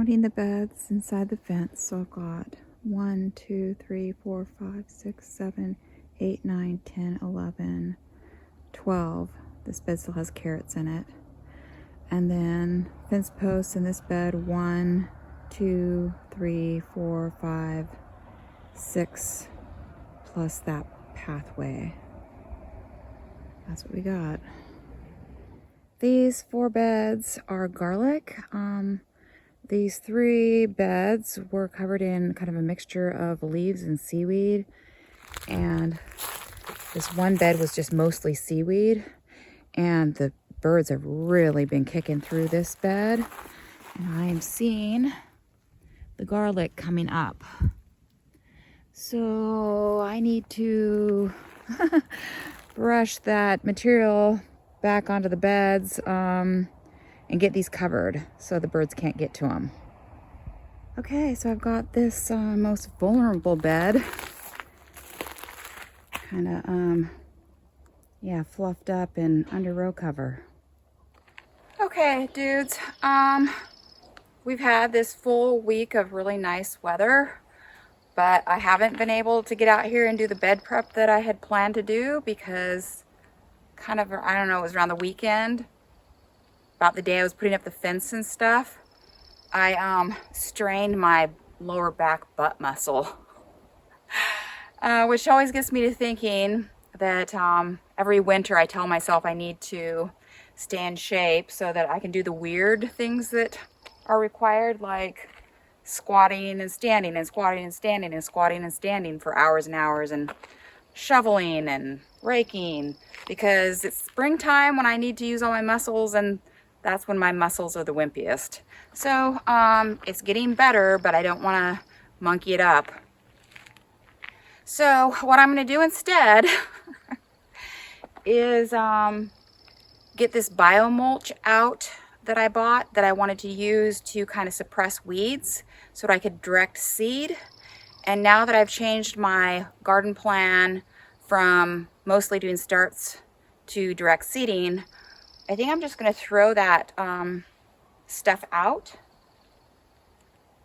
counting the beds inside the fence. So I've got 1, 2, 3, 4, 5, 6, 7, 8, 9, 10, 11, 12. This bed still has carrots in it. And then fence posts in this bed, 1, 2, 3, 4, 5, 6, plus that pathway. That's what we got. These 4 beds are garlic. These 3 beds were covered in kind of a mixture of leaves and seaweed. And this one bed was just mostly seaweed. And the birds have really been kicking through this bed. And I am seeing the garlic coming up. So I need to brush that material back onto the beds and get these covered so the birds can't get to them. Okay, so I've got this most vulnerable bed kind of yeah, fluffed up and under row cover. Okay, dudes, we've had this full week of really nice weather, but I haven't been able to get out here and do the bed prep that I had planned to do because kind of, I don't know, it was around the weekend, about the day I was putting up the fence and stuff. I strained my lower back butt muscle, which always gets me to thinking that every winter I tell myself I need to stay in shape so that I can do the weird things that are required, like squatting and standing and squatting and standing and squatting and standing for hours and hours, and shoveling and raking, because it's springtime when I need to use all my muscles, and that's when my muscles are the wimpiest. So it's getting better, but I don't want to monkey it up. So what I'm going to do instead is get this bio mulch out that I bought that I wanted to use to kind of suppress weeds so that I could direct seed. And now that I've changed my garden plan from mostly doing starts to direct seeding, I think I'm just going to throw that stuff out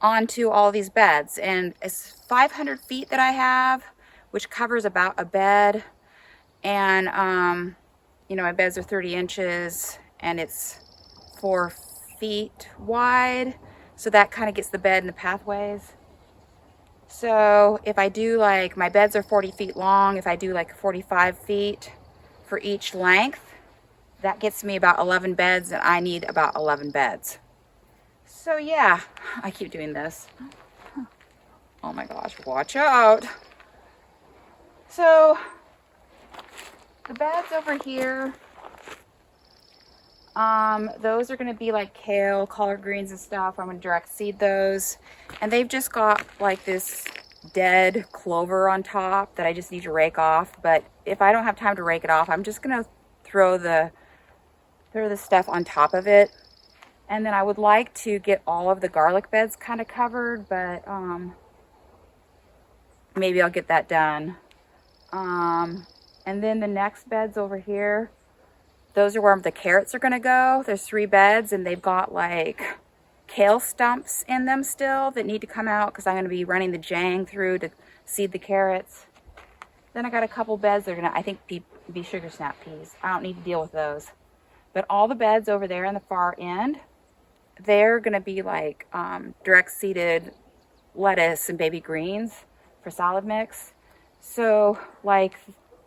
onto all these beds. And it's 500 feet that I have, which covers about a bed. And, you know, my beds are 30 inches and it's 4 feet wide. So that kind of gets the bed in the pathways. So if I do, like, my beds are 40 feet long, if I do like 45 feet for each length, that gets me about 11 beds, and I need about 11 beds. So yeah, I keep doing this. Oh my gosh, watch out. So the beds over here, those are gonna be like kale, collard greens and stuff. I'm gonna direct seed those. And they've just got like this dead clover on top that I just need to rake off. But if I don't have time to rake it off, I'm just gonna throw the stuff on top of it. And then I would like to get all of the garlic beds kind of covered, but maybe I'll get that done. And then the next beds over here, those are where the carrots are going to go. There's 3 beds and they've got like kale stumps in them still that need to come out because I'm going to be running the jang through to seed the carrots. Then I got a couple beds that are going to, I think, be sugar snap peas. I don't need to deal with those. But all the beds over there in the far end, they're going to be like direct seeded lettuce and baby greens for salad mix. So like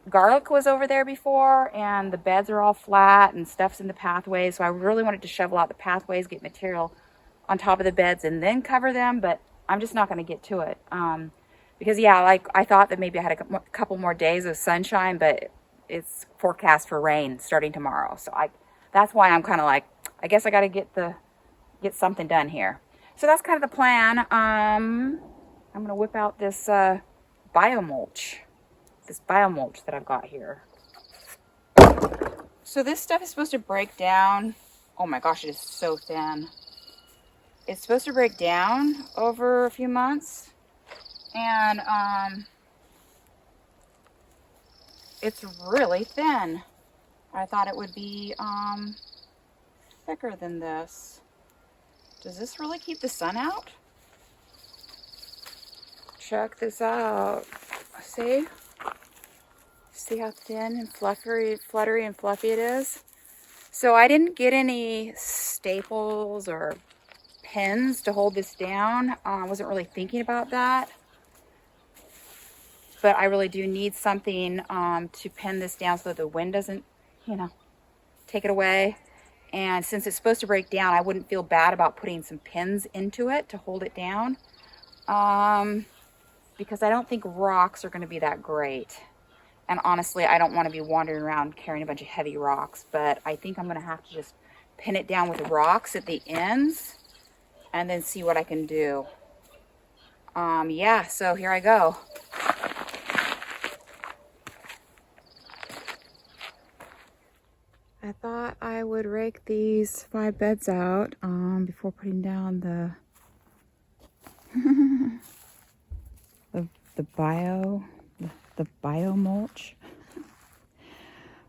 garlic was over there before, and the beds are all flat and stuff's in the pathways. So I really wanted to shovel out the pathways, get material on top of the beds and then cover them, but I'm just not going to get to it. Because yeah, like I thought that maybe I had a couple more days of sunshine, but it's forecast for rain starting tomorrow. So that's why I'm kind of like, I guess I got to get something done here. So that's kind of the plan. I'm going to whip out this bio mulch that I've got here. So this stuff is supposed to break down. Oh my gosh, it is so thin. It's supposed to break down over a few months. And it's really thin. I thought it would be thicker than this. Does this really keep the sun out? Check this out. See? See how thin and fluttery and fluffy it is? So I didn't get any staples or pins to hold this down. I wasn't really thinking about that. But I really do need something to pin this down so that the wind doesn't, you know, take it away. And since it's supposed to break down, I wouldn't feel bad about putting some pins into it to hold it down. Because I don't think rocks are going to be that great. And honestly, I don't want to be wandering around carrying a bunch of heavy rocks. But I think I'm going to have to just pin it down with rocks at the ends and then see what I can do. Yeah, so here I go. I thought I would rake these 5 beds out before putting down the the bio mulch.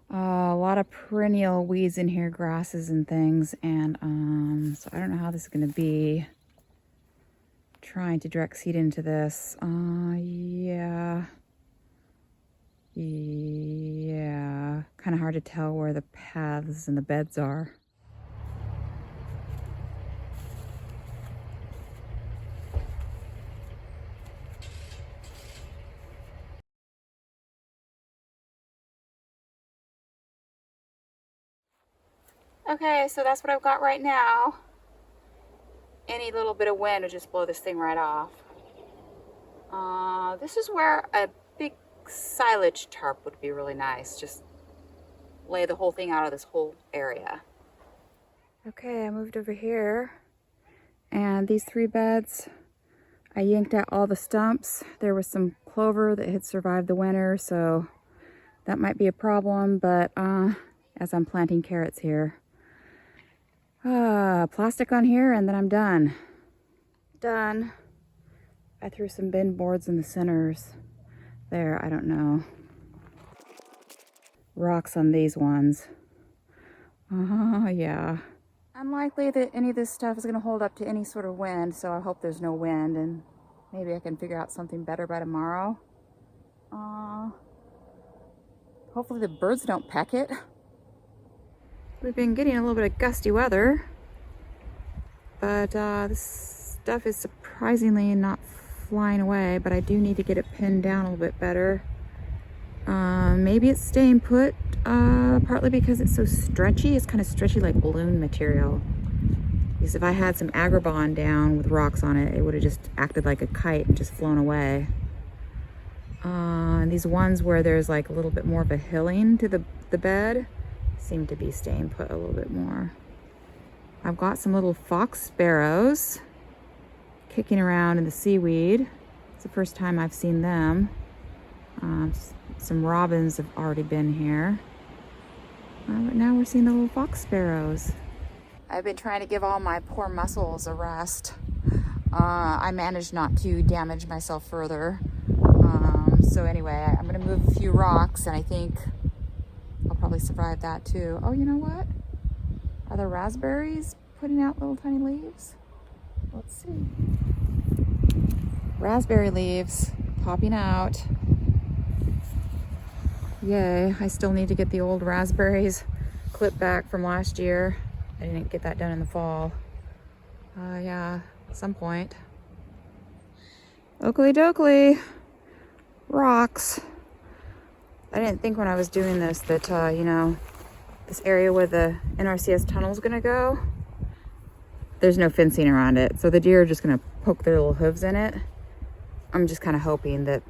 A lot of perennial weeds in here, grasses and things, and so I don't know how this is going to be. Trying to direct seed into this. Yeah, kind of hard to tell where the paths and the beds are. Okay, so that's what I've got right now. Any little bit of wind would just blow this thing right off. This is where a big silage tarp would be really nice. Just lay the whole thing out of this whole area. Okay, I moved over here, and these 3 beds, I yanked out all the stumps. There was some clover that had survived the winter, so that might be a problem, but as I'm planting carrots here. Plastic on here, and then I'm done. Done. I threw some bin boards in the centers. There, I don't know. Rocks on these ones. Yeah. Unlikely that any of this stuff is going to hold up to any sort of wind, so I hope there's no wind, and maybe I can figure out something better by tomorrow. Hopefully the birds don't peck it. We've been getting a little bit of gusty weather, but this stuff is surprisingly not flying away, but I do need to get it pinned down a little bit better. Maybe it's staying put, partly because it's so stretchy. It's kind of stretchy like balloon material. Because if I had some agribon down with rocks on it, it would have just acted like a kite and just flown away. And these ones where there's like a little bit more of a hilling to the bed seem to be staying put a little bit more. I've got some little fox sparrows kicking around in the seaweed. It's the first time I've seen them. Some robins have already been here. But now we're seeing the little fox sparrows. I've been trying to give all my poor muscles a rest. I managed not to damage myself further. So anyway, I'm gonna move a few rocks, and I think I'll probably survive that too. Oh, you know what? Are the raspberries putting out little tiny leaves? Let's see. Raspberry leaves popping out. Yay, I still need to get the old raspberries clipped back from last year. I didn't get that done in the fall. Yeah, at some point. Oakley dokley. Rocks. I didn't think when I was doing this that, you know, this area where the NRCS tunnel is going to go, there's no fencing around it. So the deer are just going to poke their little hooves in it. I'm just kind of hoping that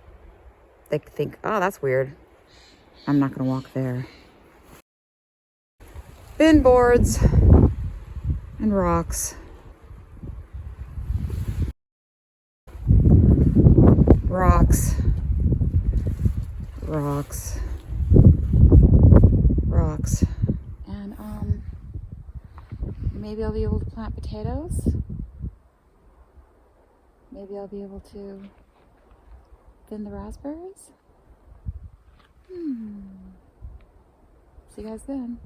they think, oh, that's weird. I'm not going to walk there. Bin boards and rocks. Rocks. Rocks. Rocks. And maybe I'll be able to plant potatoes. Maybe I'll be able to thin the raspberries. See you guys then.